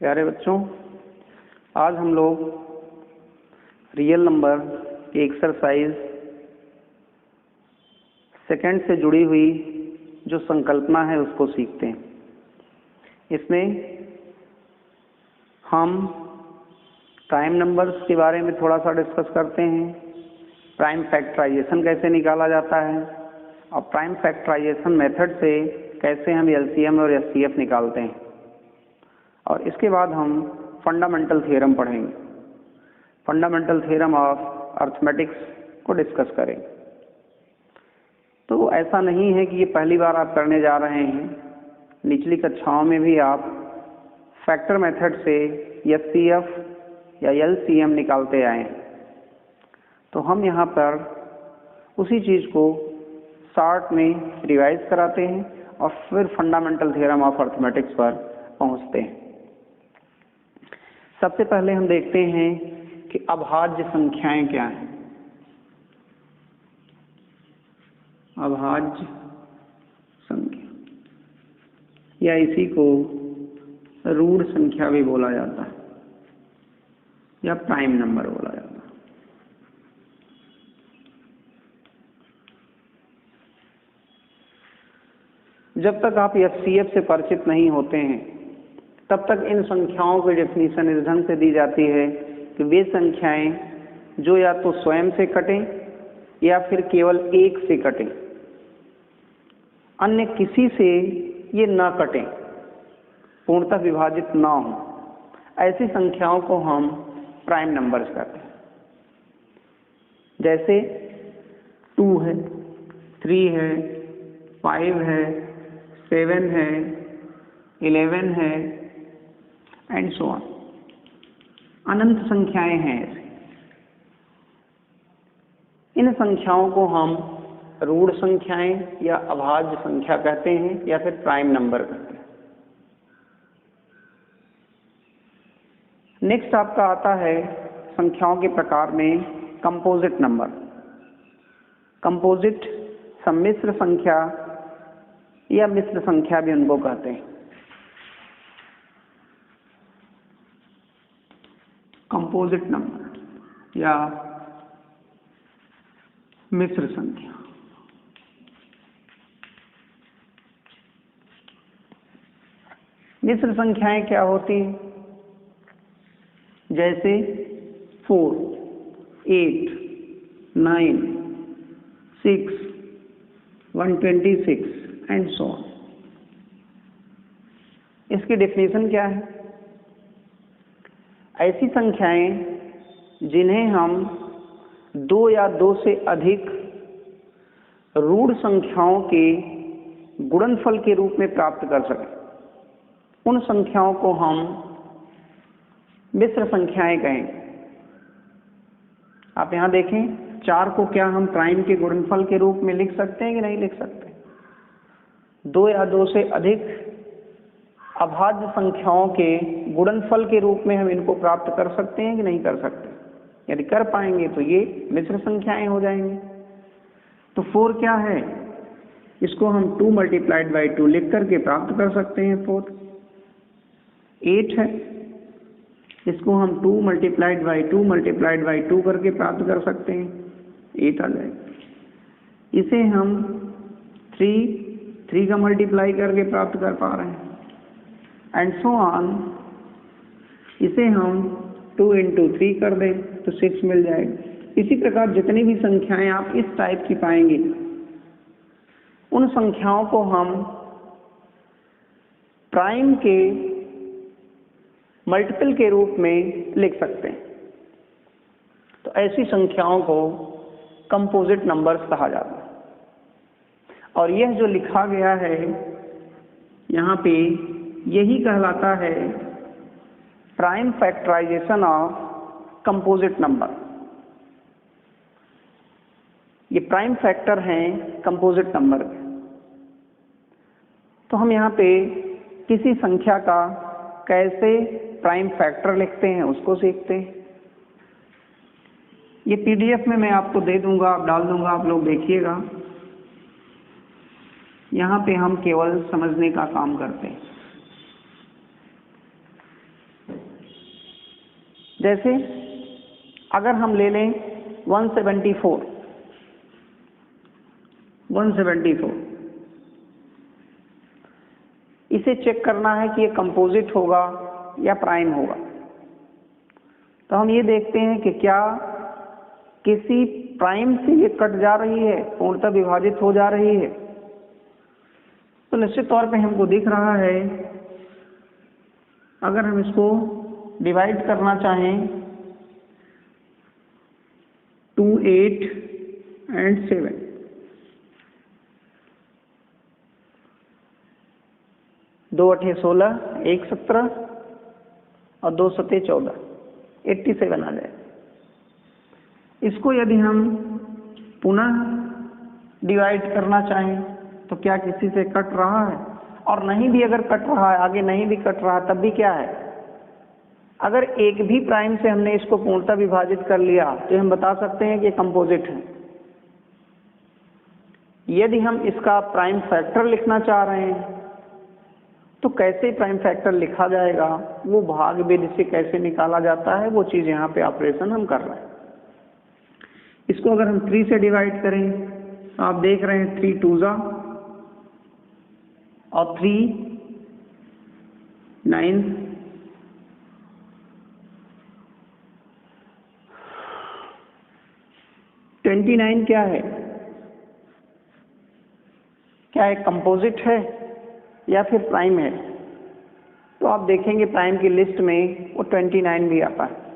प्यारे बच्चों, आज हम लोग रियल नंबर की एक्सरसाइज सेकंड से जुड़ी हुई जो संकल्पना है उसको सीखते हैं। इसमें हम प्राइम नंबर्स के बारे में थोड़ा सा डिस्कस करते हैं, प्राइम फैक्टराइजेशन कैसे निकाला जाता है और प्राइम फैक्टराइजेशन मेथड से कैसे हम एलसीएम और एचसीएफ निकालते हैं। और इसके बाद हम फंडामेंटल थ्योरम पढ़ेंगे, फंडामेंटल थ्योरम ऑफ अर्थमेटिक्स को डिस्कस करेंगे। तो ऐसा नहीं है कि ये पहली बार आप करने जा रहे हैं, निचली कक्षाओं में भी आप फैक्टर मेथड से एचसीएफ या एलसीएम निकालते आए हैं। तो हम यहाँ पर उसी चीज़ को शॉर्ट में रिवाइज कराते हैं और फिर फंडामेंटल थ्योरम ऑफ अर्थमेटिक्स पर पहुँचते हैं। सबसे पहले हम देखते हैं कि अभाज्य संख्याएं क्या हैं। अभाज्य संख्या या इसी को रूढ़ संख्या भी बोला जाता है या प्राइम नंबर बोला जाता है। जब तक आप एचसीएफ से परिचित नहीं होते हैं तब तक इन संख्याओं की डेफिनेशन इस ढंग से दी जाती है कि वे संख्याएं जो या तो स्वयं से कटें या फिर केवल एक से कटें, अन्य किसी से ये न कटें, पूर्णतः विभाजित ना हो, ऐसी संख्याओं को हम प्राइम नंबर्स कहते हैं। जैसे 2 है, 3 है, 5 है, 7 है, 11 है एंड सो ऑन। अनंत संख्याएं हैं ऐसे। इन संख्याओं को हम रूढ़ संख्याएं या अभाज्य संख्या कहते हैं या फिर प्राइम नंबर कहते हैं। नेक्स्ट आपका आता है संख्याओं के प्रकार में कंपोजिट नंबर। कंपोजिट सम्मिश्र संख्या या मिश्र संख्या भी उनको कहते हैं। कंपोजिट नंबर या मिश्र संख्या। मिश्र संख्याएं क्या होती हैं? जैसे 4, 8, 9, 6, 126 एंड सो ऑन। इसकी डेफिनेशन क्या है? ऐसी संख्याएं जिन्हें हम 2 या 2 से अधिक रूढ़ संख्याओं के गुणनफल के रूप में प्राप्त कर सकें, उन संख्याओं को हम मिश्र संख्याएं कहेंगे। आप यहां देखें, 4 को क्या हम प्राइम के गुणनफल के रूप में लिख सकते हैं कि नहीं लिख सकते? 2 या 2 से अधिक अभाज्य संख्याओं के गुणनफल के रूप में हम इनको प्राप्त कर सकते हैं कि नहीं कर सकते? यदि कर पाएंगे तो ये मिश्र संख्याएं हो जाएंगी। तो 4 क्या है? इसको हम 2 × 2 लिख करके प्राप्त कर सकते हैं 4। 8 है, इसको हम 2 × 2 करके प्राप्त कर सकते हैं, 8 आ जाएगा। इसे हम 3 का मल्टीप्लाई करके प्राप्त कर पा रहे हैं एंड सो ऑन। इसे हम 2 × 3 कर दें तो 6 मिल जाएगा। इसी प्रकार जितनी भी संख्याएं आप इस टाइप की पाएंगे, उन संख्याओं को हम प्राइम के मल्टीपल के रूप में लिख सकते हैं। तो ऐसी संख्याओं को कंपोजिट नंबर्स कहा जाता है। और यह जो लिखा गया है यहाँ पे, यही कहलाता है prime factorisation of composite number. ये प्राइम फैक्टर हैं कंपोजिट नंबर के। तो हम यहाँ पे किसी संख्या का कैसे प्राइम फैक्टर लिखते हैं उसको सीखते हैं। ये पीडीएफ में मैं आपको दे दूंगा, आप डाल दूंगा, आप लोग देखिएगा। यहाँ पे हम केवल समझने का काम करते हैं। जैसे अगर हम ले लें 174, इसे चेक करना है कि ये कंपोजिट होगा या प्राइम होगा। तो हम ये देखते हैं कि क्या किसी प्राइम से ये कट जा रही है, पूर्णतः विभाजित हो जा रही है। तो निश्चित तौर पे हमको दिख रहा है, अगर हम इसको डिवाइड करना चाहें 2, 8 and 7, दो 8 16, 1 17 और 2 7 14, 87 आ जाए। इसको यदि हम पुनः डिवाइड करना चाहें तो क्या किसी से कट रहा है? और नहीं भी अगर कट रहा है, आगे नहीं भी कट रहा, तब भी क्या है, अगर एक भी प्राइम से हमने इसको पूर्णतः विभाजित कर लिया तो हम बता सकते हैं कि ये कंपोजिट है। यदि हम इसका प्राइम फैक्टर लिखना चाह रहे हैं तो कैसे प्राइम फैक्टर लिखा जाएगा, वो भाग विधि से कैसे निकाला जाता है, वो चीज यहाँ पे ऑपरेशन हम कर रहे हैं। इसको अगर हम 3 से डिवाइड करें तो आप देख रहे हैं 3 2 और 3 9, 29 क्या है? क्या एक कंपोजिट है या फिर प्राइम है? तो आप देखेंगे प्राइम की लिस्ट में वो 29 भी आता है।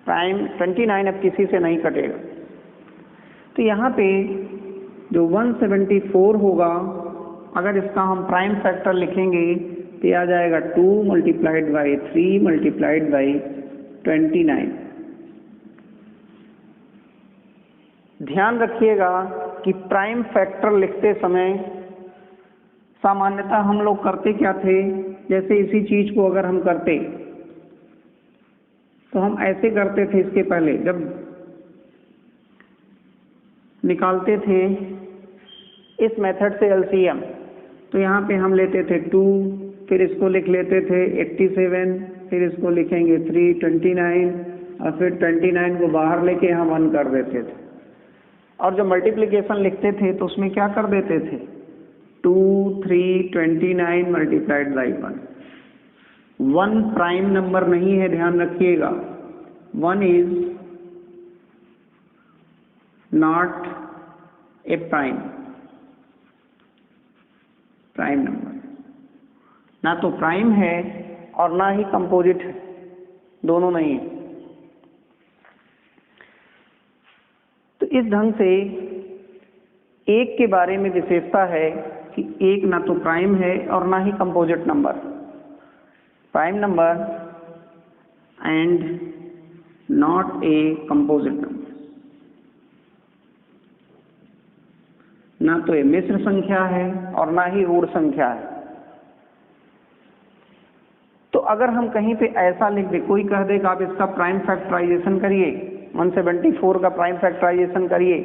प्राइम 29 अब किसी से नहीं कटेगा। तो यहाँ पे जो 174 होगा, अगर इसका हम प्राइम फैक्टर लिखेंगे तो ये आ जाएगा 2 × 3 × 29। ध्यान रखिएगा कि प्राइम फैक्टर लिखते समय सामान्यतः हम लोग करते क्या थे, जैसे इसी चीज को अगर हम करते तो हम ऐसे करते थे। इसके पहले जब निकालते थे इस मेथड से एलसीएम, तो यहाँ पे हम लेते थे 2, फिर इसको लिख लेते थे 87, फिर इसको लिखेंगे 3 29 और फिर 29 को बाहर लेके हम 1 कर देते थे। और जब मल्टीप्लिकेशन लिखते थे तो उसमें क्या कर देते थे, 2 3 29 × 1। 1 प्राइम नंबर नहीं है, ध्यान रखिएगा। 1 is not a prime number, ना तो प्राइम है और ना ही कंपोजिट है, दोनों नहीं है। तो इस ढंग से एक के बारे में विशेषता है कि एक ना तो प्राइम है और ना ही composite number, prime number and not a composite number. ना तो ये मिश्र संख्या है और ना ही ऋण संख्या है। तो अगर हम कहीं पे ऐसा लिख दे, कोई कह दे कि आप इसका प्राइम फैक्टराइजेशन करिए, 174 का प्राइम फैक्टराइजेशन करिए,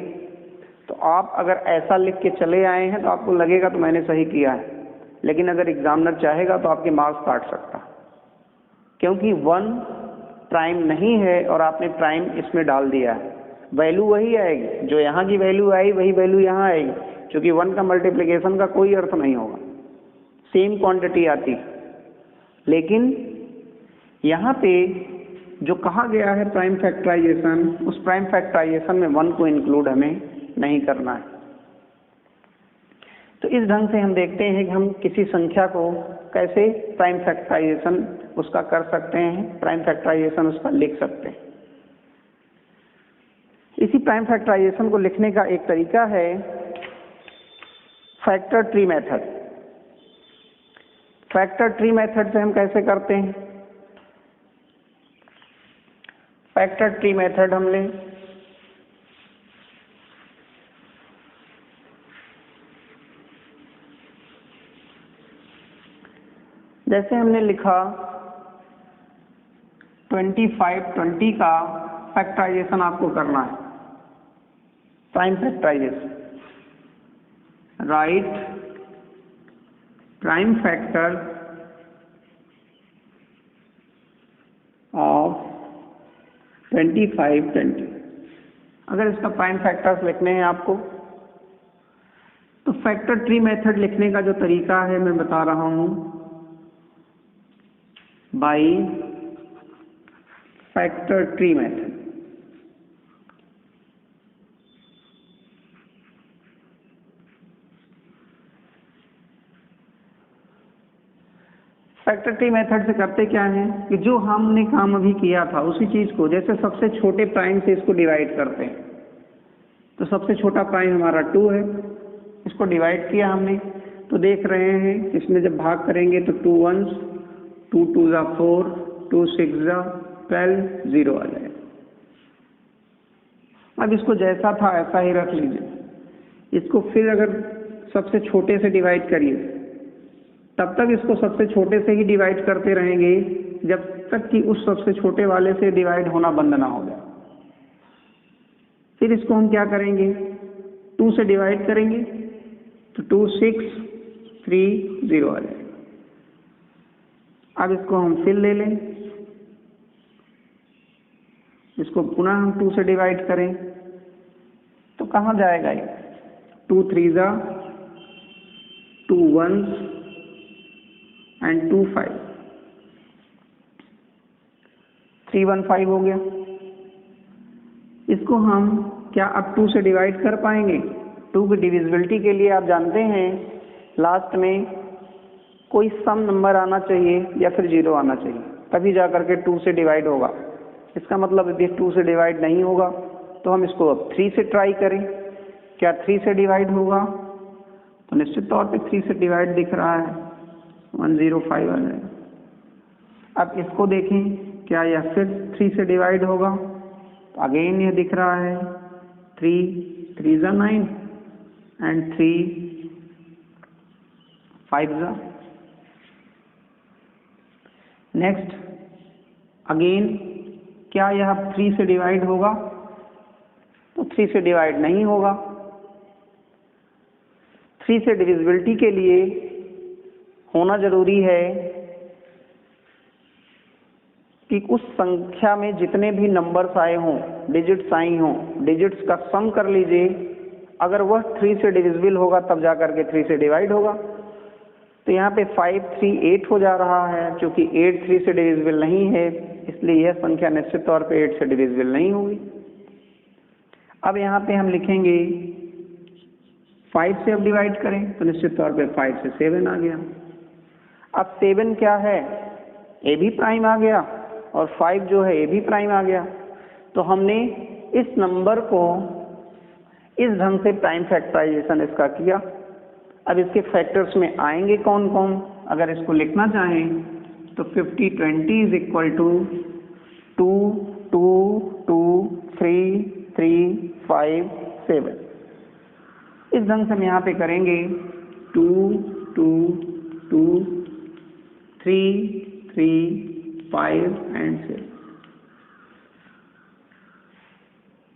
तो आप अगर ऐसा लिख के चले आए हैं तो आपको लगेगा तो मैंने सही किया है, लेकिन अगर एग्जामिनर चाहेगा तो आपके मार्क्स काट सकता, क्योंकि 1 प्राइम नहीं है और आपने प्राइम इसमें डाल दिया है। वैल्यू वही आएगी, जो यहाँ की वैल्यू आई वही वैल्यू यहाँ आएगी, क्योंकि 1 का मल्टीप्लिकेशन का कोई अर्थ नहीं होगा, सेम क्वांटिटी आती। लेकिन यहाँ पे जो कहा गया है प्राइम फैक्टराइजेशन, उस प्राइम फैक्टराइजेशन में 1 को इंक्लूड हमें नहीं करना है। तो इस ढंग से हम देखते हैं कि हम किसी संख्या को कैसे प्राइम फैक्टराइजेशन उसका कर सकते हैं, प्राइम फैक्टराइजेशन उसका लिख सकते हैं। इसी प्राइम फैक्टराइजेशन को लिखने का एक तरीका है factor tree method. Factor tree method से हम कैसे करते हैं? फैक्टर ट्री मेथड हम लें, जैसे हमने लिखा 25 20 का फैक्टराइजेशन आपको करना है, prime factorisation. Right prime factor of 25 20। अगर इसका प्राइम फैक्टर्स लिखने हैं आपको तो फैक्टर ट्री मेथड लिखने का जो तरीका है मैं बता रहा हूं, by factor tree method. Factor tree method से करते क्या है कि जो हमने काम अभी किया था उसी चीज को, जैसे सबसे छोटे प्राइम से इसको डिवाइड करते हैं, तो सबसे छोटा प्राइम हमारा 2 है, इसको डिवाइड किया हमने, तो देख रहे हैं इसमें जब भाग करेंगे तो 2 1s 2 2 4 2 6 12 0 आ जाएगा। अब इसको जैसा था ऐसा ही रख लीजिए। इसको फिर अगर सबसे छोटे से डिवाइड करिए, तब तक इसको सबसे छोटे से ही डिवाइड करते रहेंगे जब तक कि उस सबसे छोटे वाले से डिवाइड होना बंद ना हो जाए। फिर इसको हम क्या करेंगे, 2 से डिवाइड करेंगे तो 2 6 3 0 आ जाएगा। अब इसको हम फिर ले लें, इसको पुनः हम 2 से डिवाइड करें तो कहाँ जाएगा ये, 2 3 2 1s एंड 2 5 315 हो गया। इसको हम क्या अब 2 से डिवाइड कर पाएंगे? 2 की डिविजिबिलिटी के लिए आप जानते हैं लास्ट में कोई सम नंबर आना चाहिए या फिर 0 आना चाहिए, तभी जा करके 2 से डिवाइड होगा। इसका मतलब यदि 2 से डिवाइड नहीं होगा तो हम इसको अब 3 से ट्राई करें, क्या 3 से डिवाइड होगा? तो निश्चित तौर पे 3 से डिवाइड दिख रहा है, 105 आ जाएगा। अब इसको देखें क्या यह फिर 3 से डिवाइड होगा? तो अगेन यह दिख रहा है 3 3 9 एंड 3 5 नेक्स्ट अगेन क्या यह 3 से डिवाइड होगा? तो 3 से डिवाइड नहीं होगा। 3 से डिविजिबिलिटी के लिए होना जरूरी है कि उस संख्या में जितने भी नंबर्स आए हों, डिजिट्स आई हों, डिजिट्स का सम कर लीजिए। अगर वह 3 से डिविजिबल होगा तब जा करके 3 से डिवाइड होगा। तो यहाँ पे 5 3 8 हो जा रहा है, क्योंकि 8 3 से डिविजिबल नहीं है, इसलिए यह संख्या निश्चित तौर पे 8 से डिविजिबल नहीं होगी। अब यहाँ पे हम लिखेंगे 5 से अब डिवाइड करें तो निश्चित तौर पे 5 से 7 आ गया। अब 7 क्या है, ए भी प्राइम आ गया और 5 जो है ए भी प्राइम आ गया। तो हमने इस नंबर को इस ढंग से प्राइम फैक्टराइजेशन इसका किया। अब इसके फैक्टर्स में आएंगे कौन कौन, अगर इसको लिखना चाहें तो 50 20 इज इक्वल टू 2 2 2 3 3 5 7। इस ढंग से हम यहाँ पे करेंगे 2 2 2 3 3 5 एंड 6।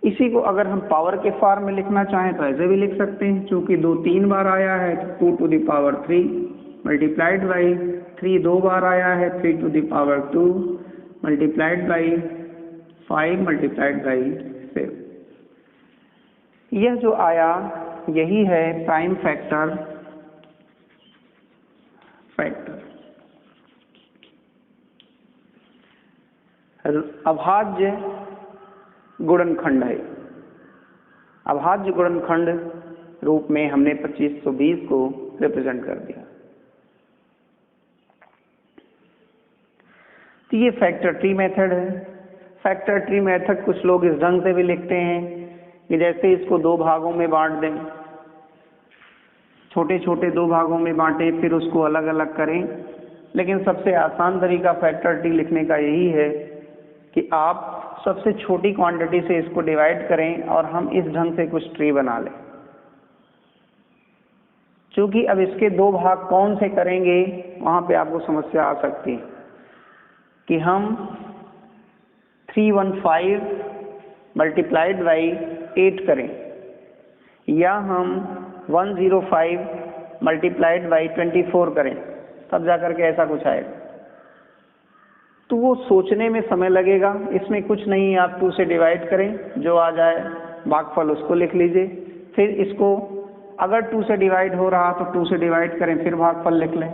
इसी को अगर हम पावर के फॉर्म में लिखना चाहें तो ऐसे भी लिख सकते हैं, क्योंकि 2 3 बार आया है तो 2 to the power 3 multiplied by 3 2 बार आया है 3 to the power 2 multiplied by 5 multiplied by 7। यह जो आया यही है प्राइम फैक्टर अभाज्य गुणनखंड है। अभाज्य गुणनखंड रूप में हमने 2520 को रिप्रेजेंट कर दिया। तो ये फैक्टर ट्री मेथड है। फैक्टर ट्री मेथड कुछ लोग इस ढंग से भी लिखते हैं कि जैसे इसको 2 भागों में बांट दें, छोटे छोटे 2 भागों में बांटें, फिर उसको अलग अलग करें। लेकिन सबसे आसान तरीका फैक्टर ट्री लिखने का यही है कि आप सबसे छोटी क्वांटिटी से इसको डिवाइड करें और हम इस ढंग से कुछ ट्री बना लें। क्योंकि अब इसके 2 भाग कौन से करेंगे वहां पे आपको समस्या आ सकती है कि हम 315 मल्टीप्लाइड बाई 8 करें या हम 105 मल्टीप्लाइड बाई 24 करें, तब जाकर के ऐसा कुछ आएगा। तो वो सोचने में समय लगेगा। इसमें कुछ नहीं, आप 2 से डिवाइड करें, जो आ जाए भागफल उसको लिख लीजिए। फिर इसको अगर 2 से डिवाइड हो रहा तो 2 से डिवाइड करें, फिर भागफल लिख लें।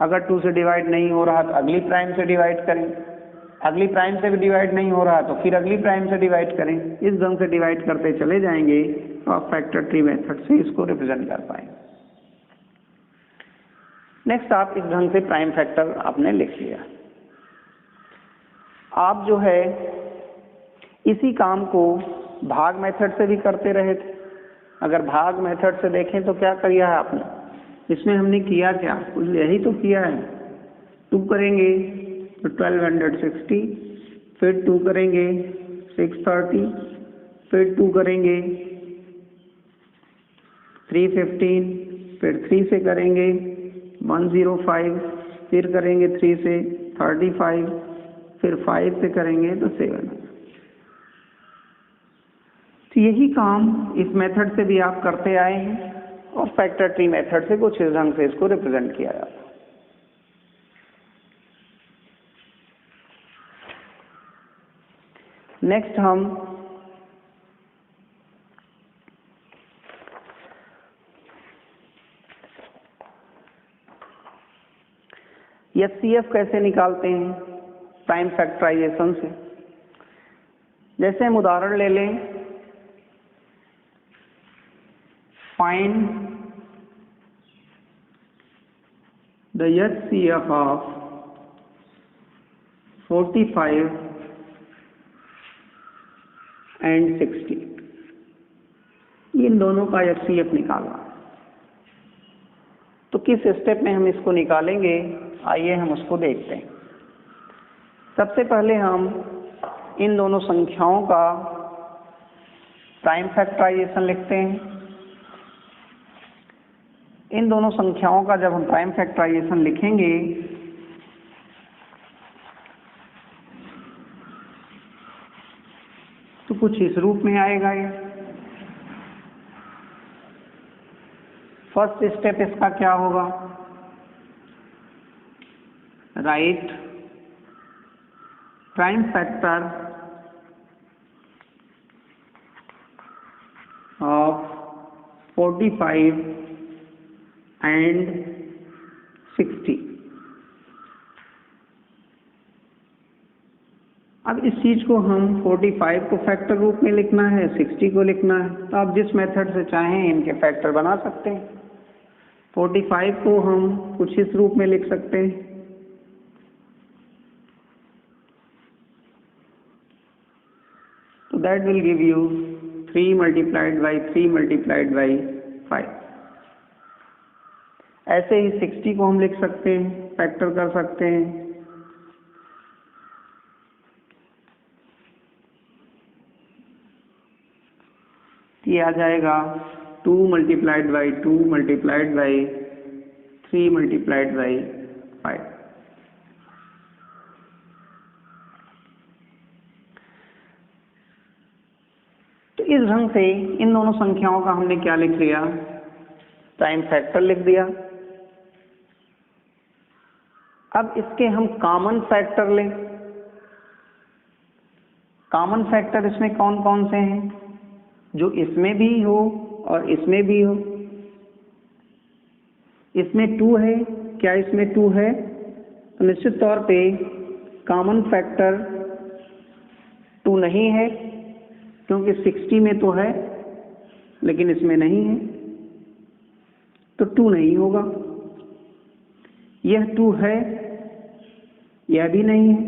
अगर 2 से डिवाइड नहीं हो रहा तो अगली प्राइम से डिवाइड करें, अगली प्राइम से भी डिवाइड नहीं हो रहा तो फिर अगली प्राइम से डिवाइड करें। इस ढंग से डिवाइड करते चले जाएंगे तो आप फैक्टर ट्री मेथड से इसको रिप्रेजेंट कर पाएंगे। नेक्स्ट, आप इस ढंग से प्राइम फैक्टर आपने लिख लिया। आप जो है इसी काम को भाग मेथड से भी करते रहे थे। अगर भाग मेथड से देखें तो क्या किया है आपने, इसमें हमने किया क्या, कुछ यही तो किया है। 2 करेंगे तो 1260, फिर 2 करेंगे 630, फिर 2 करेंगे 315, फिर 3 से करेंगे 105, फिर करेंगे 3 से 35, फिर 5 से करेंगे तो 7। तो यही काम इस मेथड से भी आप करते आए हैं और फैक्टर ट्री मेथड से कुछ इस ढंग से इसको रिप्रेजेंट किया जाता है। नेक्स्ट, हम HCF कैसे निकालते हैं प्राइम फैक्टराइजेशन से। जैसे हम उदाहरण ले लें, find the HCF of 45 and 60। इन दोनों का HCF निकालना। तो किस स्टेप में हम इसको निकालेंगे, आइए हम उसको देखते हैं। सबसे पहले हम इन दोनों संख्याओं का प्राइम फैक्टराइजेशन लिखते हैं। इन दोनों संख्याओं का जब हम प्राइम फैक्टराइजेशन लिखेंगे तो कुछ इस रूप में आएगा। ये फर्स्ट स्टेप इसका क्या होगा, right prime factor of 45 and 60। अब इस चीज को हम 45 को फैक्टर रूप में लिखना है, 60 को लिखना है, तो आप जिस मेथड से चाहें इनके फैक्टर बना सकते हैं। 45 को हम कुछ इस रूप में लिख सकते हैं, तो that will give you 3 multiplied by 3 multiplied by 5। ऐसे ही 60 को हम लिख सकते हैं, फैक्टर कर सकते हैं। ये आ जाएगा 2 multiplied by 2 multiplied by 3 multiplied by 5। तो इस ढंग से इन दोनों संख्याओं का हमने क्या लिख लिया, प्राइम फैक्टर लिख दिया। अब इसके हम कॉमन फैक्टर लें। कॉमन फैक्टर इसमें कौन कौन से हैं, जो इसमें भी हो और इसमें भी हो। इसमें 2 है, क्या इसमें 2 है, तो निश्चित तौर पे कॉमन फैक्टर 2 नहीं है, क्योंकि 60 में तो है लेकिन इसमें नहीं है, तो 2 नहीं होगा। यह 2 है, यह भी नहीं है,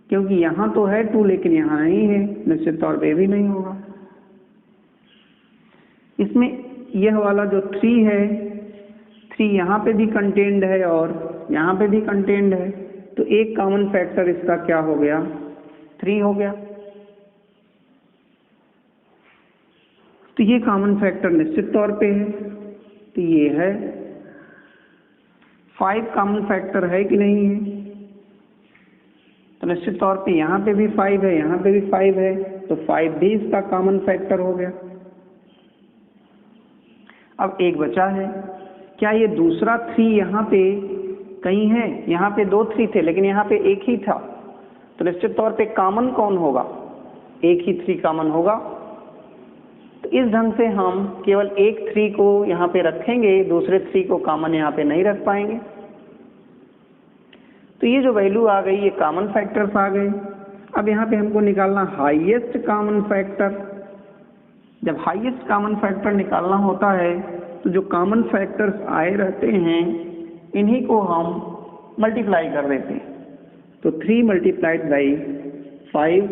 क्योंकि यहां तो है 2 लेकिन यहां नहीं है, निश्चित तौर पे भी नहीं होगा। इसमें यह वाला जो 3 है, 3 यहाँ पे भी कंटेन्ड है और यहाँ पे भी कंटेन्ड है, तो एक कॉमन फैक्टर इसका क्या हो गया, 3 हो गया। तो ये कॉमन फैक्टर निश्चित तौर पे है, तो ये है। 5 कॉमन फैक्टर है कि नहीं है, तो निश्चित तौर पे यहाँ पे भी 5 है, यहाँ पे भी 5 है, तो 5 भी इसका कॉमन फैक्टर हो गया। अब एक बचा है, क्या ये दूसरा 3 यहाँ पे कहीं है, यहाँ पे 2 3 थे लेकिन यहाँ पे एक ही था, तो निश्चित तौर पे कॉमन कौन होगा, एक ही 3 कॉमन होगा। तो इस ढंग से हम केवल एक 3 को यहाँ पे रखेंगे, दूसरे 3 को कॉमन यहाँ पे नहीं रख पाएंगे। तो ये जो वैल्यू आ गई ये कॉमन फैक्टर्स आ गए। अब यहाँ पे हमको निकालना हाईएस्ट कॉमन फैक्टर। जब हाईएस्ट कॉमन फैक्टर निकालना होता है तो जो कॉमन फैक्टर्स आए रहते हैं इन्हीं को हम मल्टीप्लाई कर देते हैं। तो 3 multiplied by 5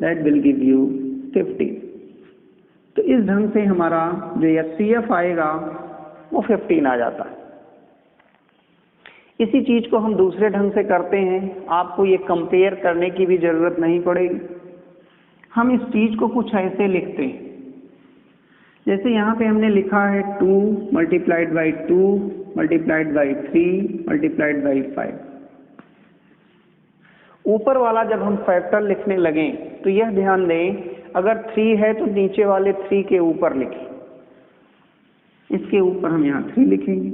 that will give you 15। तो इस ढंग से हमारा जो HCF आएगा वो 15 आ जाता है। इसी चीज को हम दूसरे ढंग से करते हैं, आपको ये कंपेयर करने की भी जरूरत नहीं पड़ेगी। हम इस चीज को कुछ ऐसे लिखते हैं, जैसे यहाँ पे हमने लिखा है 2 multiplied by 2 multiplied by 3 multiplied by 5। ऊपर वाला जब हम फैक्टर लिखने लगें तो यह ध्यान दें, अगर 3 है तो नीचे वाले 3 के ऊपर लिखें, इसके ऊपर हम यहाँ 3 लिखेंगे।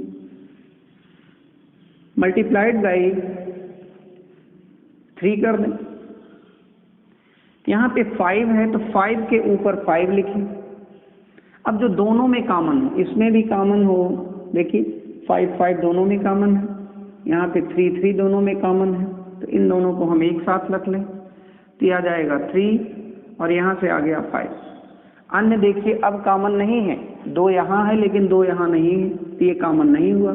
मल्टीप्लाइड बाई 3 कर दें। यहाँ पे 5 है तो 5 के ऊपर 5 लिखें। अब जो दोनों में कॉमन हो, इसमें भी कॉमन हो, देखिए 5 5 दोनों में कॉमन है, यहाँ पे 3 3 दोनों में कॉमन है, तो इन दोनों को हम एक साथ रख लें तो यह आ जाएगा 3 और यहाँ से आ गया 5। अन्य देखिए अब कॉमन नहीं है, 2 यहाँ है लेकिन 2 यहाँ नहीं है, तो ये कॉमन नहीं हुआ।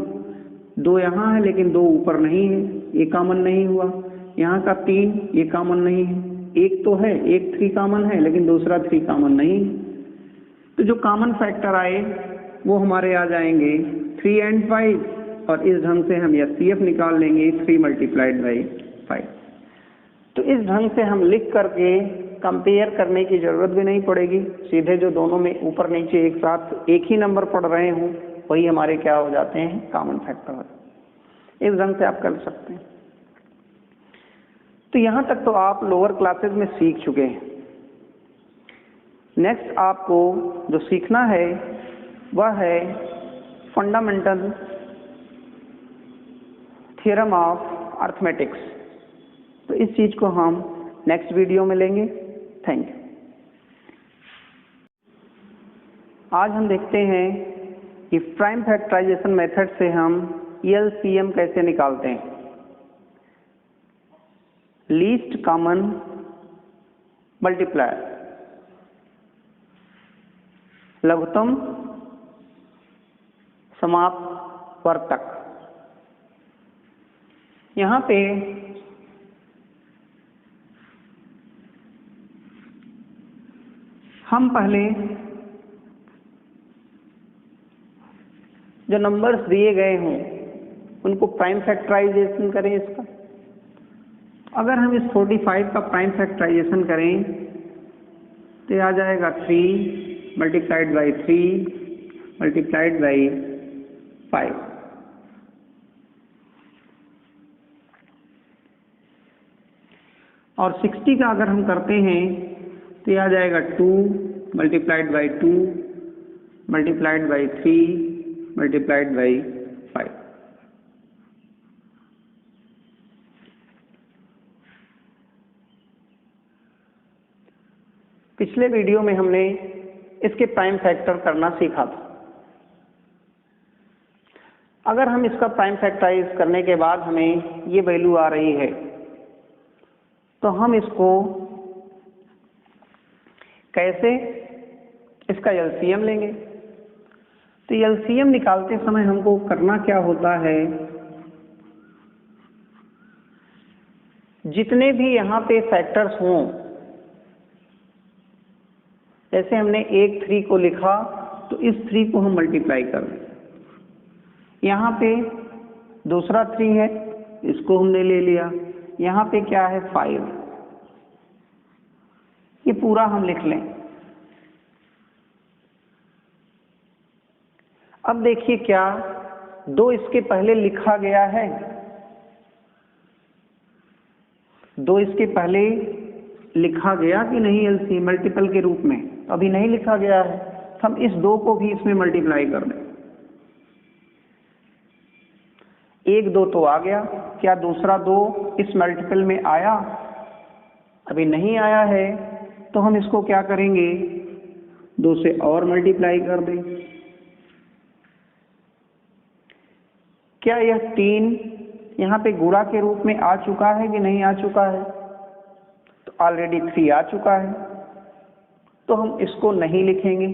2 यहाँ है लेकिन 2 ऊपर नहीं है, ये कॉमन नहीं हुआ। यहाँ का 3 ये कॉमन नहीं है, एक तो है, एक 3 कॉमन है लेकिन दूसरा 3 कॉमन नहीं है। तो जो कॉमन फैक्टर आए वो हमारे आ जाएंगे 3 and 5 और इस ढंग से हम HCF निकाल लेंगे 3 मल्टीप्लाइड बाई 5। तो इस ढंग से हम लिख करके कंपेयर करने की जरूरत भी नहीं पड़ेगी, सीधे जो दोनों में ऊपर नीचे एक साथ एक ही नंबर पढ़ रहे हों वही हमारे क्या हो जाते हैं, कॉमन फैक्टर। इस ढंग से आप कर सकते हैं। तो यहाँ तक तो आप लोअर क्लासेस में सीख चुके हैं। नेक्स्ट आपको जो सीखना है वह है फंडामेंटल थ्योरम ऑफ अर्थमेटिक्स। तो इस चीज को हम नेक्स्ट वीडियो में लेंगे। Thank you. आज हम देखते हैं कि प्राइम फैक्टराइजेशन मेथड से हम LCM कैसे निकालते हैं, लीस्ट कॉमन मल्टीप्लायर, लघुत्तम समापवर्तक। यहाँ पे हम पहले जो नंबर्स दिए गए हों उनको प्राइम फैक्टराइजेशन करें इसका। अगर हम इस 45 का प्राइम फैक्टराइजेशन करें तो ये आ जाएगा 3 मल्टीप्लाइड बाई 3 मल्टीप्लाइड बाई 5। और 60 का अगर हम करते हैं तो ये आ जाएगा 2 multiplied by 2 multiplied by 3 multiplied by 5। पिछले वीडियो में हमने इसके प्राइम फैक्टर करना सीखा था। अगर हम इसका प्राइम फैक्टराइज करने के बाद हमें ये वैल्यू आ रही है तो हम इसको कैसे इसका LCM लेंगे। तो LCM निकालते समय हमको करना क्या होता है, जितने भी यहाँ पे फैक्टर्स हों, जैसे हमने एक 3 को लिखा तो इस 3 को हम मल्टीप्लाई कर दें। यहाँ पे दूसरा 3 है, इसको हमने ले लिया। यहाँ पे क्या है 5, ये पूरा हम लिख लें। अब देखिए क्या 2 इसके पहले लिखा गया है, 2 इसके पहले लिखा गया कि नहीं LCM मल्टीपल के रूप में, अभी नहीं लिखा गया है। तो हम इस 2 को भी इसमें मल्टीप्लाई कर दें। 1 2 तो आ गया, क्या दूसरा 2 इस मल्टीपल में आया? अभी नहीं आया है तो हम इसको क्या करेंगे, 2 से और मल्टीप्लाई कर दें। क्या यह 3 यहाँ पे गुणा के रूप में आ चुका है कि नहीं आ चुका है? तो ऑलरेडी 3 आ चुका है, तो हम इसको नहीं लिखेंगे।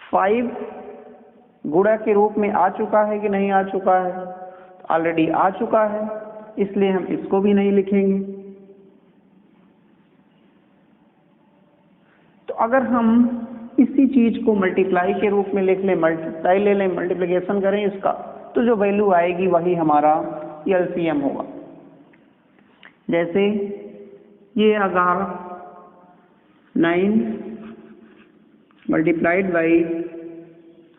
5 गुणा के रूप में आ चुका है कि नहीं आ चुका है? ऑलरेडी आ चुका है, इसलिए हम इसको भी नहीं लिखेंगे। तो अगर हम इसी चीज को मल्टीप्लाई के रूप में लिख लें, मल्टीप्लाई ले लें, मल्टीप्लिकेशन करें इसका, तो जो वैल्यू आएगी वही हमारा एलसीएम होगा। जैसे ये अगर 9 multiplied by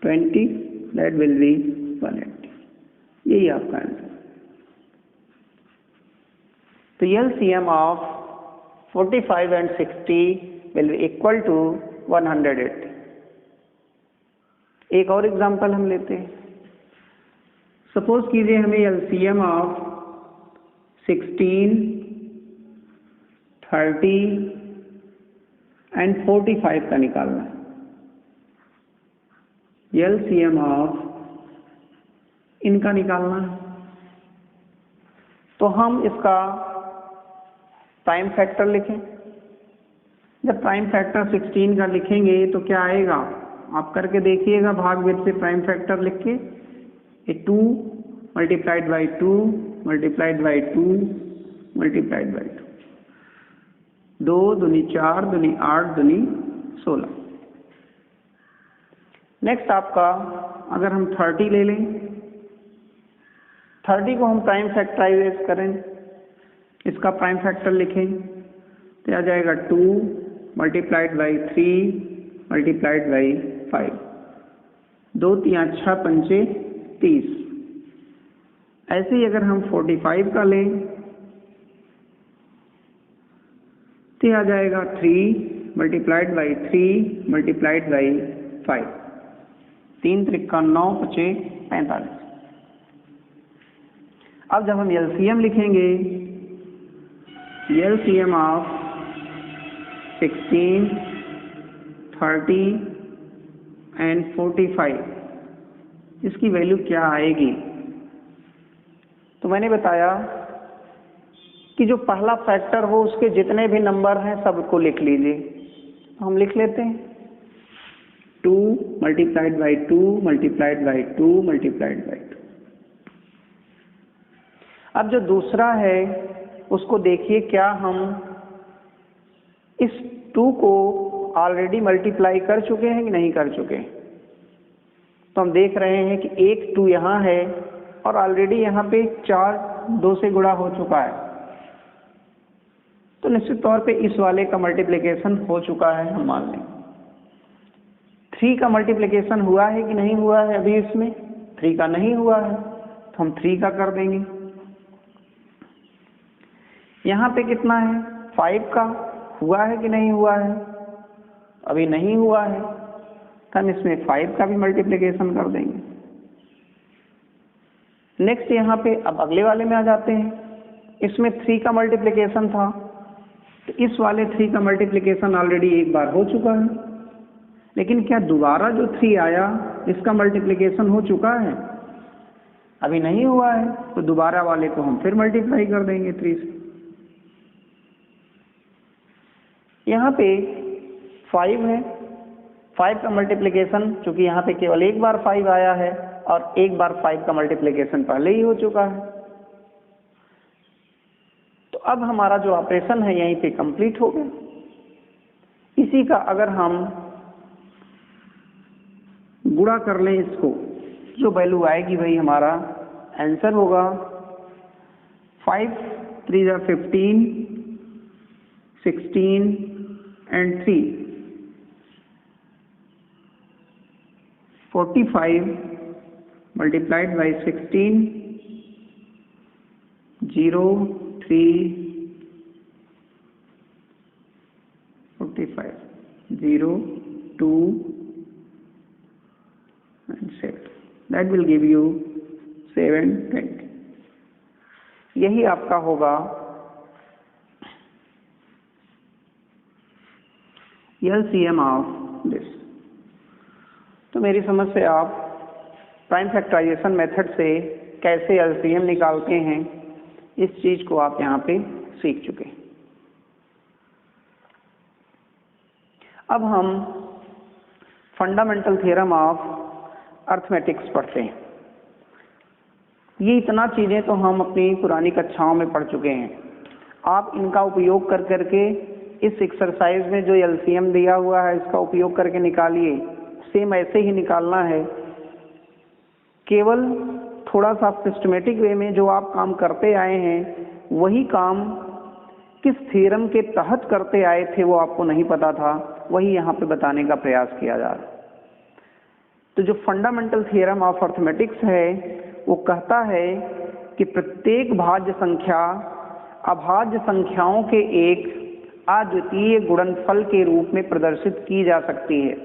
20 that will B 180, यही आपका आंसर। तो LCM of 45 and 60 will be equal to 180। एक और एग्जांपल हम लेते हैं। सपोज कीजिए हमें एलसीएम ऑफ 16, 30 and 45 का निकालना है। एलसीएम ऑफ इनका निकालना है, तो हम इसका प्राइम फैक्टर लिखें। जब प्राइम फैक्टर 16 का लिखेंगे तो क्या आएगा, आप करके देखिएगा भागविद से प्राइम फैक्टर लिख के, 2 multiplied by 2 multiplied by 2 multiplied by 2, 2 दूनी 4 दूनी 8 दूनी 16। नेक्स्ट आपका अगर हम 30 ले लें, 30 को हम प्राइम फैक्टराइज करें, इसका प्राइम फैक्टर लिखें तो आ जाएगा 2 मल्टीप्लाइड बाई 3 मल्टीप्लाइड बाई 5, 2 3 6 5 30। ऐसे ही अगर हम 45 का लें तो आ जाएगा 3 multiplied by 3 multiplied by 5, 3 Trika 9 5 45। अब जब हम एलसीएम लिखेंगे, एलसीएम ऑफ 16, 30 and 45, इसकी वैल्यू क्या आएगी? तो मैंने बताया कि जो पहला फैक्टर हो उसके जितने भी नंबर हैं सबको लिख लीजिए। तो हम लिख लेते हैं 2 multiplied by 2 multiplied by 2 multiplied by 2। अब जो दूसरा है उसको देखिए, क्या हम इस 2 को ऑलरेडी मल्टीप्लाई कर चुके हैं कि नहीं कर चुके? तो हम देख रहे हैं कि एक 2 यहाँ है और ऑलरेडी यहाँ पे 4 2 से गुणा हो चुका है, तो निश्चित तौर पे इस वाले का मल्टीप्लिकेशन हो चुका है। हम मान लें 3 का मल्टीप्लिकेशन हुआ है कि नहीं हुआ है? अभी इसमें 3 का नहीं हुआ है, तो हम 3 का कर देंगे। यहाँ पे कितना है? 5 का हुआ है कि नहीं हुआ है? अभी नहीं हुआ है, तो हम इसमें 5 का भी मल्टीप्लिकेशन कर देंगे। नेक्स्ट यहाँ पे अब अगले वाले में आ जाते हैं। इसमें 3 का मल्टीप्लिकेशन था, तो इस वाले 3 का मल्टीप्लिकेशन ऑलरेडी एक बार हो चुका है, लेकिन क्या दोबारा जो 3 आया इसका मल्टीप्लिकेशन हो चुका है? अभी नहीं हुआ है, तो दोबारा वाले को हम फिर मल्टीप्लाई कर देंगे 3 से। यहाँ पे 5 है, 5 का मल्टीप्लिकेशन चूंकि यहाँ पे केवल एक बार 5 आया है और एक बार 5 का मल्टीप्लिकेशन पहले ही हो चुका है, तो अब हमारा जो ऑपरेशन है यहीं पे कंप्लीट हो गया। इसी का अगर हम गुणा कर लें इसको, जो वैल्यू आएगी वही हमारा आंसर होगा। 5 3 जा 15, 16 and 3, 45 multiplied by 16, 0 3 45, 0 2 and 7, that will give you 720। यही आपका होगा LCM ऑफ दिस। तो मेरी समझ से आप प्राइम फैक्टराइजेशन मेथड से कैसे LCM निकालते हैं इस चीज को आप यहाँ पे सीख चुके। अब हम फंडामेंटल थ्योरम ऑफ अर्थमेटिक्स पढ़ते हैं। ये इतना चीजें तो हम अपनी पुरानी कक्षाओं में पढ़ चुके हैं। आप इनका उपयोग कर करके इस एक्सरसाइज में जो LCM दिया हुआ है इसका उपयोग करके निकालिए। सेम ऐसे ही निकालना है, केवल थोड़ा सा सिस्टमेटिक वे में जो आप काम करते आए हैं वही काम किस थ्योरम के तहत करते आए थे वो आपको नहीं पता था, वही यहाँ पे बताने का प्रयास किया जा रहा है। तो जो फंडामेंटल थ्योरम ऑफ अर्थमेटिक्स है वो कहता है कि प्रत्येक भाज्य संख्या अभाज्य संख्याओं के एक अद्वितीय गुणनफल के रूप में प्रदर्शित की जा सकती है।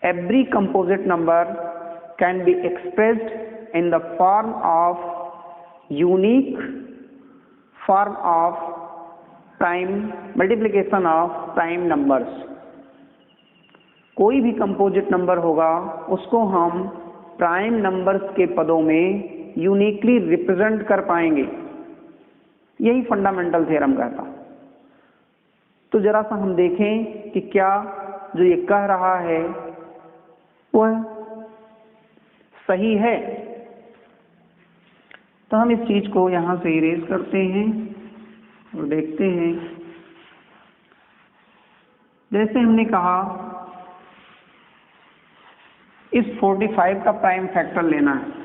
Every composite number can be expressed in the form of unique form of prime multiplication of prime numbers। कोई भी कंपोजिट नंबर होगा उसको हम प्राइम नंबर्स के पदों में यूनिकली रिप्रेजेंट कर पाएंगे। यही फंडामेंटल थ्योरम कहता। तो जरा सा हम देखें कि क्या जो ये कह रहा है वह सही है। तो हम इस चीज को यहां से इरेज करते हैं और देखते हैं। जैसे हमने कहा इस 45 का प्राइम फैक्टर लेना है,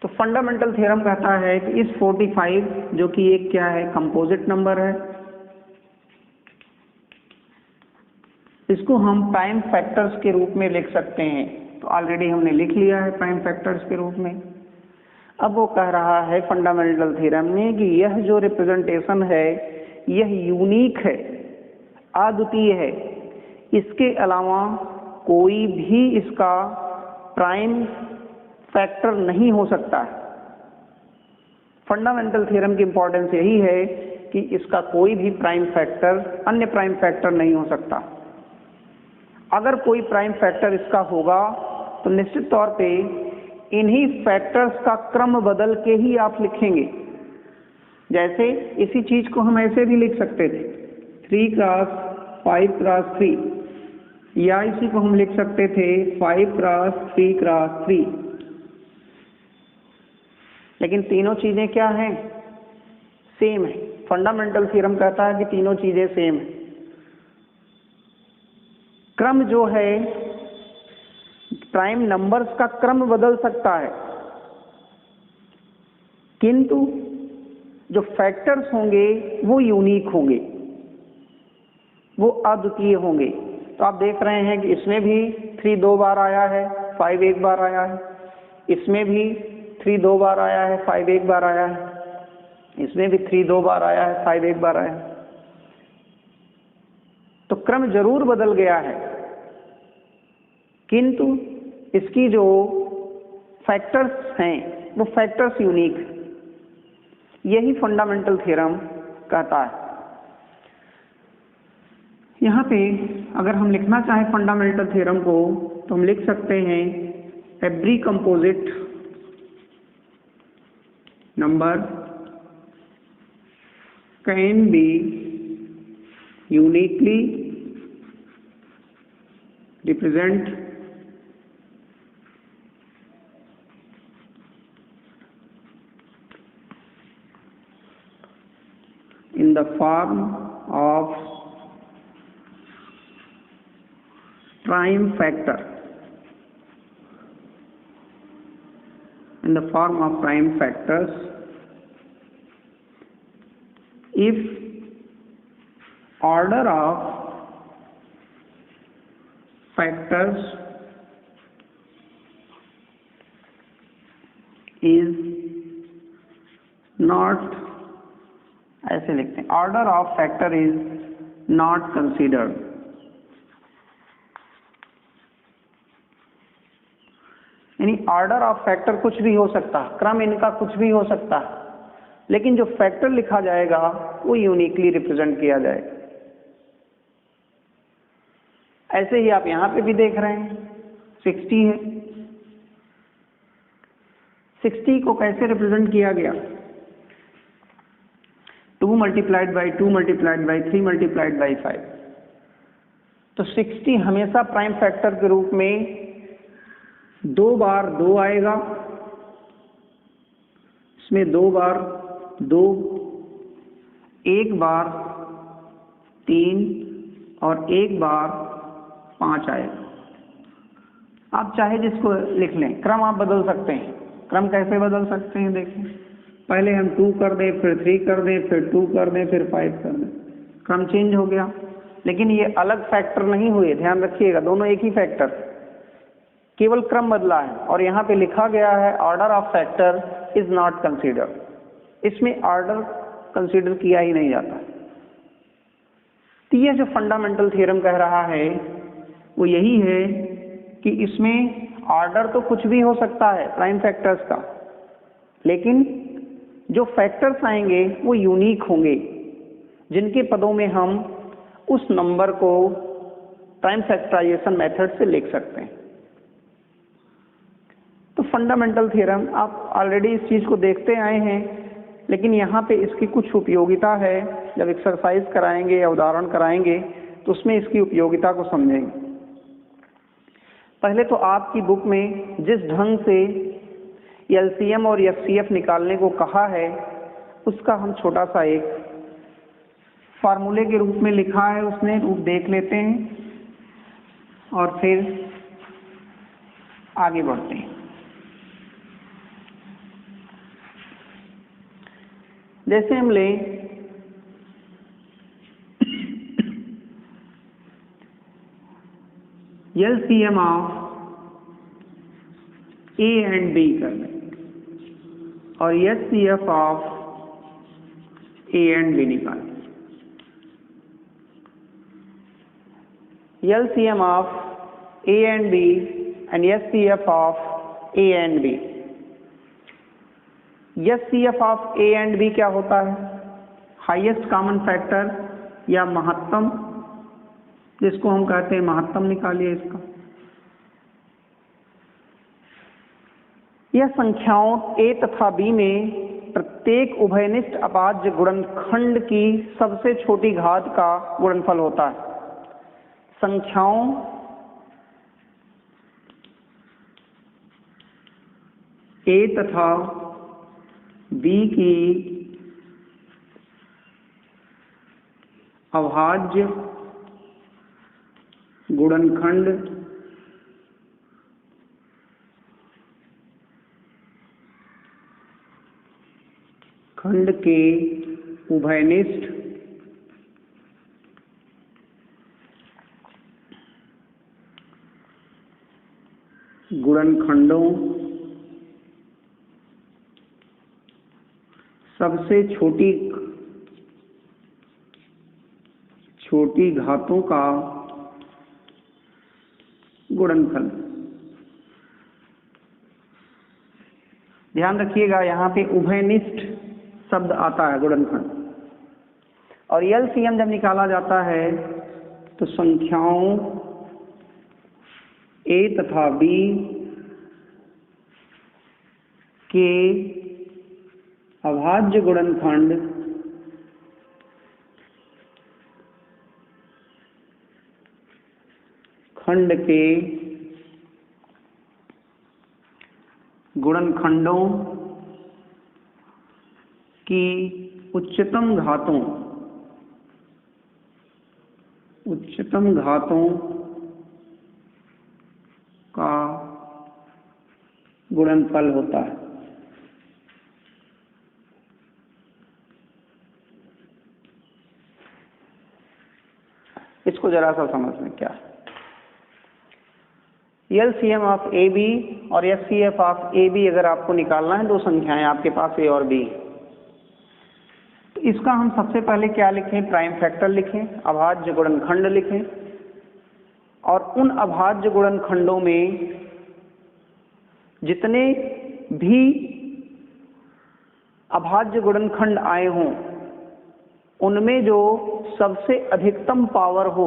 तो फंडामेंटल थ्योरम कहता है कि इस 45 जो कि एक क्या है, कंपोजिट नंबर है, इसको हम प्राइम फैक्टर्स के रूप में लिख सकते हैं। तो ऑलरेडी हमने लिख लिया है प्राइम फैक्टर्स के रूप में। अब वो कह रहा है फंडामेंटल थ्योरम में कि यह जो रिप्रेजेंटेशन है यह यूनिक है, अद्वितीय है। इसके अलावा कोई भी इसका प्राइम फैक्टर नहीं हो सकता है। फंडामेंटल थ्योरम की इंपॉर्टेंस यही है कि इसका कोई भी प्राइम फैक्टर अन्य प्राइम फैक्टर नहीं हो सकता। अगर कोई प्राइम फैक्टर इसका होगा तो निश्चित तौर पे इन्हीं फैक्टर्स का क्रम बदल के ही आप लिखेंगे। जैसे इसी चीज को हम ऐसे भी लिख सकते थे 3 क्रॉस 5 क्रॉस 3, या इसी को हम लिख सकते थे 5 क्रॉस 3 क्रॉस 3। लेकिन तीनों चीजें क्या हैं, सेम है। फंडामेंटल थ्योरम कहता है कि तीनों चीजें सेम है। क्रम जो है प्राइम नंबर्स का क्रम बदल सकता है, किंतु जो फैक्टर्स होंगे वो यूनिक होंगे, वो अद्वितीय होंगे। तो आप देख रहे हैं कि इसमें भी 3 2 बार आया है, 5 1 बार आया है। इसमें भी 3 2 बार आया है, 5 1 बार आया है। इसमें भी 3 2 बार आया है, 5 1 बार आया है। तो क्रम जरूर बदल गया है, किंतु इसकी जो फैक्टर्स हैं वो फैक्टर्स यूनिक। यही फंडामेंटल थ्योरम कहता है। यहाँ पे अगर हम लिखना चाहें फंडामेंटल थ्योरम को तो हम लिख सकते हैं every composite number can be uniquely represent in the form of prime factor, in the form of prime factors if order of factors is not, ऐसे लिखते हैं, order of factor is not considered. यानी order of factor कुछ भी हो सकता है, क्रम इनका कुछ भी हो सकता है, लेकिन जो फैक्टर लिखा जाएगा वो यूनिकली रिप्रेजेंट किया जाएगा। ऐसे ही आप यहां पे भी देख रहे हैं 60 है। 60 को कैसे रिप्रेजेंट किया गया? 2 multiplied by 2 multiplied by 3 multiplied by 5। तो 60 हमेशा प्राइम फैक्टर के रूप में 2 बार 2 आएगा, इसमें 2 बार 2, 1 बार 3 और 1 बार 5 आएगा। आप चाहे जिसको लिख लें, क्रम आप बदल सकते हैं। क्रम कैसे बदल सकते हैं? देखिए, पहले हम 2 कर दें, फिर 3 कर दें, फिर 2 कर दें, फिर 5 कर दें, क्रम चेंज हो गया। लेकिन ये अलग फैक्टर नहीं हुए, ध्यान रखिएगा, दोनों एक ही फैक्टर, केवल क्रम बदला है। और यहाँ पे लिखा गया है order of factor is not consider, इसमें ऑर्डर कंसीडर किया ही नहीं जाता। तो ये जो फंडामेंटल थ्योरम कह रहा है वो यही है कि इसमें ऑर्डर तो कुछ भी हो सकता है प्राइम फैक्टर्स का, लेकिन जो फैक्टर्स आएंगे वो यूनिक होंगे, जिनके पदों में हम उस नंबर को प्राइम फैक्टराइजेशन मेथड से लिख सकते हैं। तो फंडामेंटल थ्योरम आप ऑलरेडी इस चीज को देखते आए हैं, लेकिन यहाँ पे इसकी कुछ उपयोगिता है। जब एक्सरसाइज कराएंगे या उदाहरण कराएंगे तो उसमें इसकी उपयोगिता को समझेंगे। पहले तो आपकी बुक में जिस ढंग से एलसीएम और एफसीएफ निकालने को कहा है उसका हम छोटा सा एक फार्मूले के रूप में लिखा है, उसने रूप देख लेते हैं और फिर आगे बढ़ते हैं। जैसे हम लें LCM of A and B कर लें और HCF of A and B निकालें। LCM of A and B and HCF of A and B. HCF of A and B क्या होता है? हाईएस्ट कॉमन फैक्टर या महत्तम, जिसको हम कहते हैं महत्तम, निकालिए इसका। यह संख्याओं ए तथा बी में प्रत्येक उभयनिष्ठ अभाज्य गुणनखंड की सबसे छोटी घात का गुणनफल होता है। संख्याओं ए तथा बी की अभाज्य गुणनखंड खंड के उभयनिष्ठ गुणनखंडों सबसे छोटी घातों का गुणनफल। ध्यान रखिएगा, यहाँ पे उभयनिष्ठ शब्द आता है गुणनखंड, और एलसीएम जब निकाला जाता है तो संख्याओं ए तथा बी के अभाज्य गुणनखंड खंड के गुणनखंडों की उच्चतम घातों का गुणनफल होता है। इसको जरा सा समझ लें क्या है। एलसीएम ऑफ ए बी और एचसीएफ ऑफ ए बी अगर आपको निकालना है, दो संख्याएं आपके पास ए और बी, तो इसका हम सबसे पहले क्या लिखें? प्राइम फैक्टर लिखें, अभाज्य गुणनखंड लिखें, और उन अभाज्य गुणनखंडों में जितने भी अभाज्य गुणनखंड आए हों उनमें जो सबसे अधिकतम पावर हो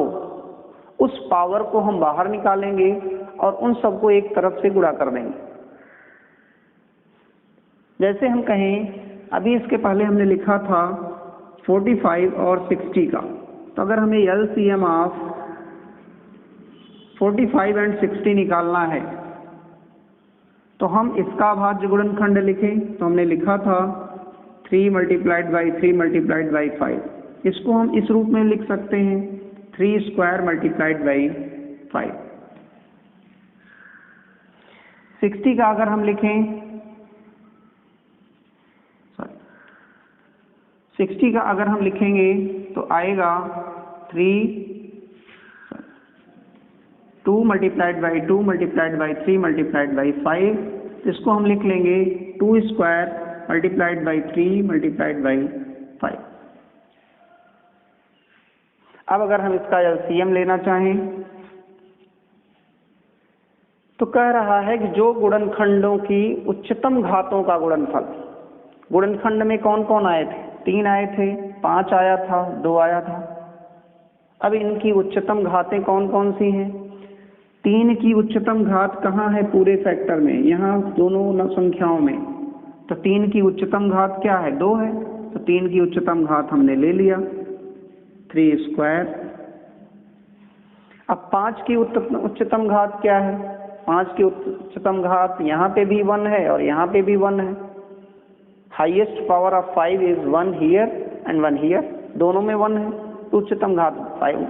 उस पावर को हम बाहर निकालेंगे और उन सबको एक तरफ से गुणा कर देंगे। जैसे हम कहें, अभी इसके पहले हमने लिखा था 45 और 60 का, तो अगर हमें LCM ऑफ 45 एंड 60 निकालना है तो हम इसका अभाज्य गुणनखंड लिखें, तो हमने लिखा था 3 मल्टीप्लाइड बाई 3 मल्टीप्लाइड बाई 5। इसको हम इस रूप में लिख सकते हैं 3 स्क्वायर मल्टीप्लाइड बाई 5। 60 का अगर हम लिखें 60 का अगर हम लिखेंगे तो आएगा 2 multiplied by 2 multiplied by 3 multiplied by 5। इसको हम लिख लेंगे 2 square multiplied by 3 multiplied by 5। अब अगर हम इसका LCM लेना चाहें तो कह रहा है कि जो गुणनखंडों की उच्चतम घातों का गुणनफल, गुणनखंड में कौन कौन आए थे? 3 आए थे, 5 आया था, 2 आया था। अब इनकी उच्चतम घातें कौन कौन सी हैं? 3 की उच्चतम घात कहाँ है पूरे फैक्टर में? यहाँ दोनों संख्याओं में। तो 3 की उच्चतम घात क्या है? 2 है। तो 3 की उच्चतम घात हमने ले लिया 3 स्क्वायर। अब 5 की उच्चतम घात क्या है? 5 की उच्चतम घात यहाँ पे भी 1 है और यहाँ पे भी 1 है। Highest power of 5 is 1 here and 1 here, दोनों में 1 है। तो उच्चतम घात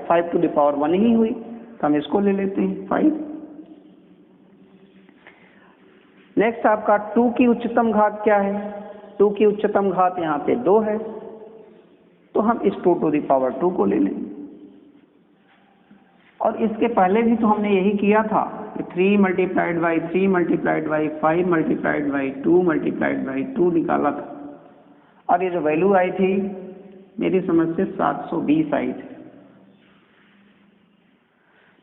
5 टू द पावर 1 ही हुई, तो हम इसको ले लेते हैं 5। नेक्स्ट आपका 2 की उच्चतम घात क्या है? 2 की उच्चतम घात यहाँ पे 2 है, तो हम इस 2 टू द पावर 2 को ले लेंगे। और इसके पहले भी तो हमने यही किया था कि 3 multiplied by 3 multiplied by 5 multiplied by 2 multiplied by 2 निकाला था, और ये जो वैल्यू आई थी मेरी समझ से 720 आई थी।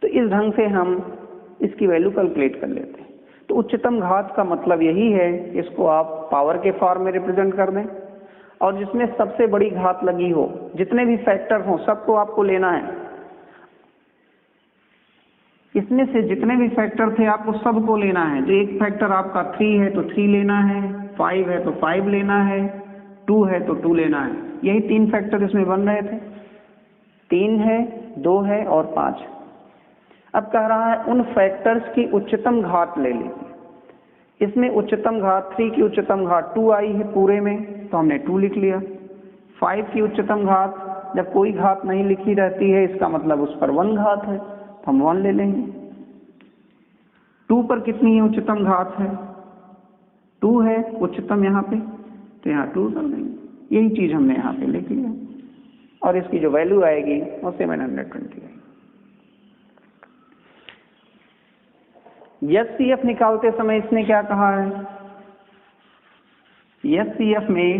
तो इस ढंग से हम इसकी वैल्यू कैलकुलेट कर लेते हैं। तो उच्चतम घात का मतलब यही है, इसको आप पावर के फॉर्म में रिप्रेजेंट कर दें और जिसमें सबसे बड़ी घात लगी हो, जितने भी फैक्टर हों सबको आपको लेना है। इसमें से जितने भी फैक्टर थे आपको सबको लेना है। जो एक फैक्टर आपका 3 है तो 3 लेना है, 5 है तो 5 लेना है, 2 है तो 2 लेना है। यही 3 फैक्टर इसमें बन रहे थे, 3 है, 2 है और 5। अब कह रहा है उन फैक्टर्स की उच्चतम घात ले लीजिए। इसमें उच्चतम घात 3 की उच्चतम घात 2 आई है पूरे में, तो हमने 2 लिख लिया। 5 की उच्चतम घात, जब कोई घात नहीं लिखी रहती है इसका मतलब उस पर 1 घात है, तो हम 1 ले लेंगे। 2 पर कितनी है उच्चतम घात है? 2 है उच्चतम यहाँ पे, तो यहाँ 2 कर देंगे। यही चीज हमने यहाँ पे लिख लिया और इसकी जो वैल्यू आएगी वो 720 है। SCF निकालते समय इसने क्या कहा है? SCF में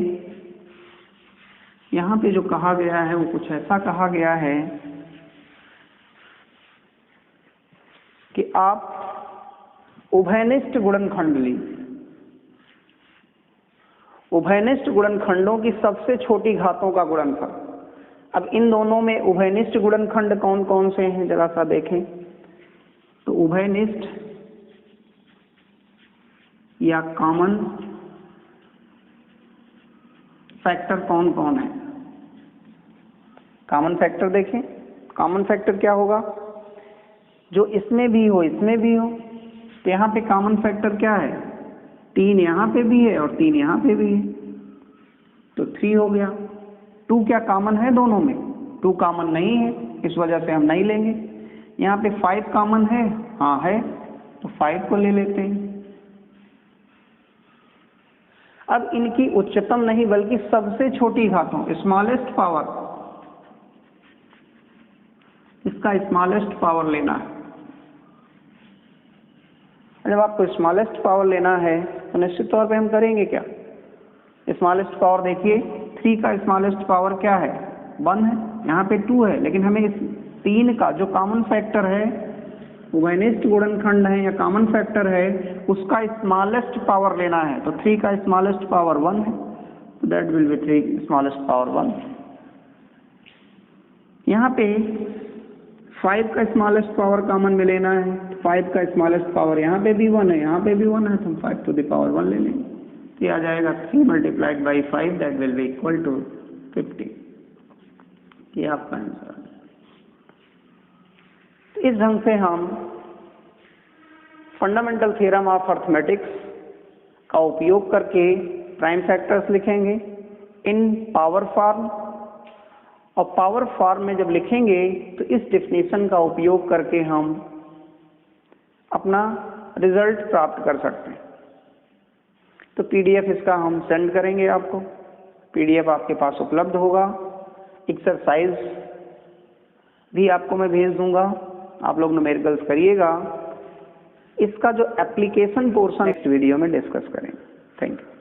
यहाँ पे जो कहा गया है वो कुछ ऐसा कहा गया है कि आप उभयनिष्ठ गुणनखंड लीजिए। उभयनिष्ठ गुणनखंडों की सबसे छोटी घातों का गुणनफल। अब इन दोनों में उभयनिष्ठ गुणनखंड कौन कौन से हैं जरा सा देखें। तो उभयनिष्ठ या कॉमन फैक्टर कौन कौन है? कॉमन फैक्टर देखें। कॉमन फैक्टर क्या होगा? जो इसमें भी हो इसमें भी हो। तो यहाँ पे कॉमन फैक्टर क्या है? 3 यहाँ पे भी है और 3 यहाँ पे भी है, तो 3 हो गया। 2 क्या कॉमन है दोनों में? 2 कॉमन नहीं है, इस वजह से हम नहीं लेंगे। यहाँ पे 5 कॉमन है, हाँ है, तो 5 को ले लेते हैं। अब इनकी उच्चतम नहीं बल्कि सबसे छोटी घातों, स्मॉलेस्ट पावर, इसका स्मॉलेस्ट पावर लेना है। जब आपको स्मॉलेस्ट पावर लेना है तो निश्चित तौर पे हम करेंगे क्या? स्मॉलेस्ट पावर देखिए, 3 का स्मॉलेस्ट पावर क्या है? 1 है, यहाँ पे 2 है, लेकिन हमें इस 3 का जो कॉमन फैक्टर है उभयनिष्ठ गुणनखंड है या कॉमन फैक्टर है उसका स्मॉलेस्ट पावर लेना है, तो 3 का स्मॉलेस्ट पावर 1 है, तो that will B 3 smallest power 1। यहाँ पे 5 का स्मॉलेस्ट पावर कॉमन में लेना है, 5 का स्मॉलेस्ट पावर यहाँ पे भी 1 है, यहाँ पे भी 1 है, तो हम 5 टू द पावर 1 ले लेंगे, तो ये आ जाएगा 3 multiplied by 5 that will be equal to 50। ये आपका आंसर है। तो इस ढंग से हम फंडामेंटल थ्योरम ऑफ अर्थमेटिक्स का उपयोग करके प्राइम फैक्टर्स लिखेंगे इन पावर फॉर्म, और पावर फॉर्म में जब लिखेंगे तो इस डेफिनेशन का उपयोग करके हम अपना रिजल्ट प्राप्त कर सकते हैं। तो पीडीएफ इसका हम सेंड करेंगे आपको, पीडीएफ आपके पास उपलब्ध होगा, एक्सरसाइज भी आपको मैं भेज दूंगा, आप लोग न्यूमेरिकल्स करिएगा। इसका जो एप्लीकेशन पोर्शन नेक्स्ट वीडियो में डिस्कस करेंगे। Thank you.